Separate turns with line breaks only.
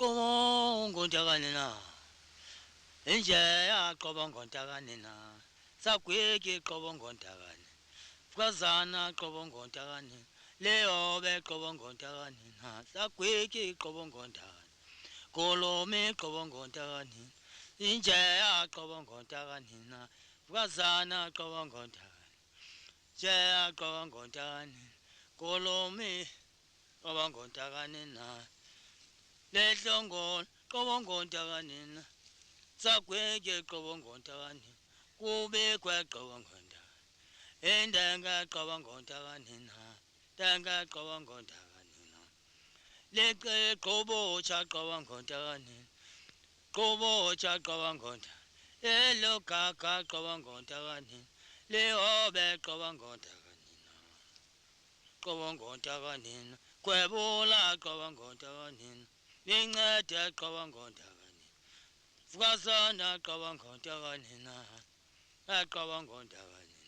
Qobo ngontakanina. Inje ya qobo ngontakanina. Sakweki qobo ngontakani. Fukazana qobo ngontakani. Leobe qobo ngontakanina. Sakweki qobo ngontakani. Kolome qobo ngontakani. Inje ya qobo ngontakanina. Fukazana qobo ngontakani. Je ya qobo ngontakani. Kolome qobo ngontakanina. Lehlongo qobo ngontakanina. Sakweke qobo ngontakanina. Kube kwe qobo ngontakanina. Endenga qobo ngontakanina. Denga qobo ngontakanina. Leke qobo cha qobo ngontakanina. Qobo cha qobo ngontakanina. Elo kaka qobo ngontakanina. Leobe qobo ngontakanina. Qobo ngontakanina. Kwebola qobo ngontakanina. Incede qobo ngontakanina. Fukazana qobo ngontakanina. Qobo ngontakanina.